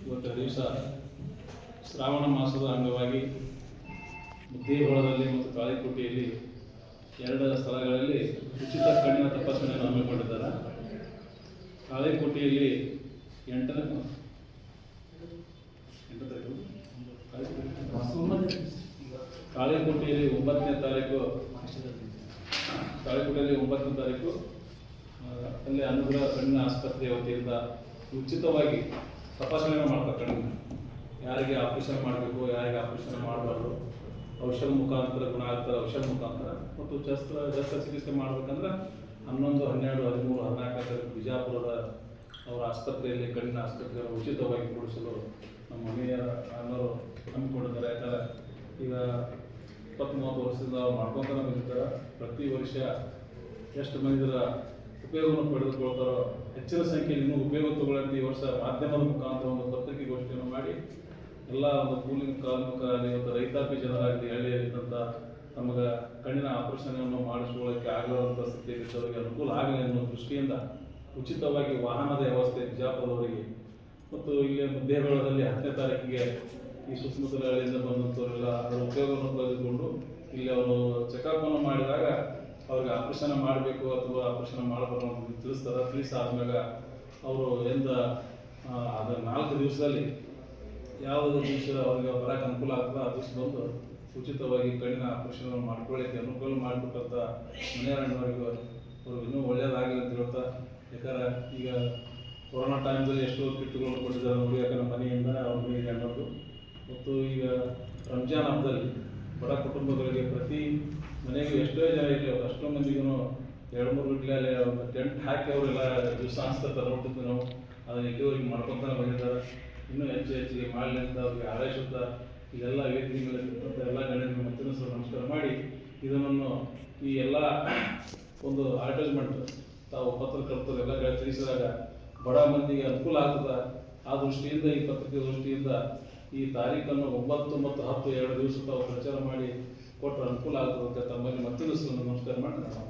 ಇವತ್ತಿನ ದಿವಸ ಶ್ರಾವಣ ಮಾಸದ ಅಂಗವಾಗಿ ದೇವಳದಲ್ಲಿ ಮತ್ತು ತಾಳಿಕೋಟೆಯಲ್ಲಿ ಎರಡು ಸ್ಥಳಗಳಲ್ಲಿ ಉಚಿತ ಕಣ್ಣಿನ ತಪಾಸಣೆಯನ್ನು ಹಮ್ಮಿಕೊಂಡಿದ್ದಾರೆ. ತಾಳಿಕೋಟೆಯಲ್ಲಿ 8ನೇ ತಾಳಿಕೋಟೆಯಲ್ಲಿ 9ನೇ ತಾರೀಕು ಅಲ್ಲಿ ಅನುಗ್ರಹ ಕಣ್ಣಿನ ಆಸ್ಪತ್ರೆ ವತಿಯಿಂದ ಉಚಿತವಾಗಿ ತಪಾಸಣೆಯನ್ನು ಮಾಡ್ತಾರೆ. ಕಣ್ಣಿನ ಯಾರಿಗೆ ಆಪರೇಷನ್ ಮಾಡಬೇಕು, ಯಾರಿಗೆ ಆಪರೇಷನ್ ಮಾಡಬಾರ್ದು, ಔಷಧ ಮುಖಾಂತರ ಗುಣ ಆಗ್ತಾರೆ, ಔಷಧ ಮುಖಾಂತರ ಮತ್ತು ಶಸ್ತ್ರಚಿಕಿತ್ಸೆ ಮಾಡಬೇಕಂದ್ರೆ 11, 12, 13, 14 ತಾರೀಕು ಬಿಜಾಪುರದ ಅವರ ಆಸ್ಪತ್ರೆಯಲ್ಲಿ ಕಣ್ಣಿನ ಆಸ್ಪತ್ರೆಯನ್ನು ಉಚಿತವಾಗಿ ಕೊಡಿಸಲು ನಮ್ಮ ಮನೆಯ ಅನ್ನೋರು ಹಮ್ಮಿಕೊಂಡಿದ್ದಾರೆ. ಯಾಕಂದರೆ ಈಗ 20-30 ವರ್ಷದಿಂದ ಅವ್ರು ಮಾಡ್ಕೊತಾನೆ ಬಂದಿದ್ದಾರೆ. ಪ್ರತಿ ವರ್ಷ ಎಷ್ಟು ಮಂದಿರ ಉಪಯೋಗವನ್ನು ಪಡೆದುಕೊಳ್ತಾರೋ ಹೆಚ್ಚಿನ ಸಂಖ್ಯೆಯಲ್ಲಿ ಇನ್ನೂ ಉಪಯೋಗ ತಗೊಳ್ಳಂತೆ ಈ ವರ್ಷ ಮಾಧ್ಯಮದ ಮುಖಾಂತರ ಒಂದು ಪತ್ರಿಕೆಗೋಷ್ಠಿಯನ್ನು ಮಾಡಿ ಎಲ್ಲ ಒಂದು ಕೂಲಿ ಕಾರ್ಮಿಕರಾಗಲಿ ಮತ್ತು ರೈತಾಪಿ ಜನರಾಗಲಿ ಹಳ್ಳಿಯಲ್ಲಿದ್ದಂಥ ನಮಗೆ ಕಣ್ಣಿನ ಆಪರೇಷನನ್ನು ಮಾಡಿಸ್ಕೊಳ್ಳೋಕ್ಕೆ ಆಗಲಾರಂಥ ಸ್ಥಿತಿಯಲ್ಲಿದ್ದವರಿಗೆ ಅನುಕೂಲ ಆಗಲಿ ಅನ್ನೋ ದೃಷ್ಟಿಯಿಂದ ಉಚಿತವಾಗಿ ವಾಹನದ ವ್ಯವಸ್ಥೆ ಬಿಜಾಪುರದವರಿಗೆ ಮತ್ತು ಇಲ್ಲಿ ದೇವಳದಲ್ಲಿ 10ನೇ ತಾರೀಕಿಗೆ ಈ ಸುತ್ತಮುತ್ತಲ ಹಳ್ಳಿಯಿಂದ ಬಂದಂಥವರೆಲ್ಲ ಅದರ ಉಪಯೋಗವನ್ನು ಪಡೆದುಕೊಂಡು ಇಲ್ಲಿ ಅವರು ಚೆಕಪ್ಪನ್ನು ಮಾಡಿದಾಗ ಅವ್ರಿಗೆ ಆಪರೇಷನ್ ಮಾಡಬೇಕು ಅಥವಾ ಆಪರೇಷನ್ ಮಾಡಬಾರ್ದು ಅಂತ ತಿಳಿಸ್ತಾರೆ. ತಿಳಿಸಾದ್ಮೇಲೆ ಅವರು ಅದು 4 ದಿವಸದಲ್ಲಿ ಯಾವುದೇ ದಿವಸ ಅವ್ರಿಗೆ ಬರೋಕ್ಕೆ ಅನುಕೂಲ ಆಗ್ತದೆ ಆ ದಿವಸ ಬಂದು ಉಚಿತವಾಗಿ ಕಣ್ಣಿನ ಆಪರೇಷನ್ ಮಾಡ್ಕೊಳ್ಳಿಕ್ಕೆ ಅನುಕೂಲ ಮಾಡಿಕೊಟ್ಟಂಥ ಮನೆಯವರವರಿಗೂ ಅವ್ರಿಗೆ ಇನ್ನೂ ಒಳ್ಳೆಯದಾಗಲಿ ಅಂತ ಹೇಳ್ತಾ. ಯಾಕಂದ್ರೆ ಈಗ ಕೊರೋನಾ ಟೈಮ್ದಲ್ಲಿ ಎಷ್ಟೋ ಕಿಟ್ಗಳನ್ನು ಕೊಟ್ಟಿದ್ದಾರೆ ನೋಡಿ. ಯಾಕಂದ್ರೆ ಮನೆಯಿಂದಲೇ ಅವ್ರ ಮನೆಗೆ ಅನ್ನೋದು ಮತ್ತು ಈಗ ರಂಜಾನ್ ಹಬ್ಬದಲ್ಲಿ ಬಡ ಕುಟುಂಬಗಳಿಗೆ ಪ್ರತಿ ಮನೆಗೂ ಎಷ್ಟೋ ಜನ ಇರಲಿ ಅಷ್ಟೋ ಮಂದಿಗೂ 2-3 ಗಂಟೆಯಲ್ಲಿ ಒಂದು ಟೆಂಟ್ ಹಾಕಿ ಅವರೆಲ್ಲ ದಿವಸ ಅನಿಸ್ತಾರೆ ನೋಡ್ತಿದ್ವಿ ನಾವು. ಅದನ್ನು ಇಲ್ಲಿವರೆಗೆ ಮಾಡ್ಕೊತಾನೆ ಬಂದಿದ್ದಾರೆ. ಇನ್ನೂ ಹೆಚ್ಚಿಗೆ ಮಾಡಲಿ ಅಂತ ಅವ್ರಿಗೆ ಹಾರೈಸುತ್ತಾ ಇದೆಲ್ಲ ವೇದಿಕೆ ಮೇಲೆ ಇರ್ತಂಥ ಎಲ್ಲ ಗಣ್ಯರಿಗೆ ಮತ್ತೆ ನಮಸ್ಕಾರ ಮಾಡಿ ಇದನ್ನು ಈ ಎಲ್ಲ ಒಂದು ಅಡ್ವರ್ಟೈಸ್ಮೆಂಟ್ ತಾವು ಪತ್ರಕರ್ತರು ಎಲ್ಲ ಕಡೆ ತಿಳಿಸಿದಾಗ ಬಡ ಮಂದಿಗೆ ಅನುಕೂಲ ಆಗ್ತದೆ. ಆ ದೃಷ್ಟಿಯಿಂದ ಈ ಪತ್ರಿಕೆ ದೃಷ್ಟಿಯಿಂದ ಈ ತಾರೀಖನ್ನು 9 ಮತ್ತು 10 2 ದಿವಸ ತಾವು ಪ್ರಚಾರ ಮಾಡಿ ಕೊಟ್ಟರೆ ಅನುಕೂಲ ಆಗ್ತದೆ ಅಂತ ತಮ್ಮಲ್ಲಿ ಮತ್ತೆ ನಮಸ್ಕಾರ ಮಾಡಿ ನಾನು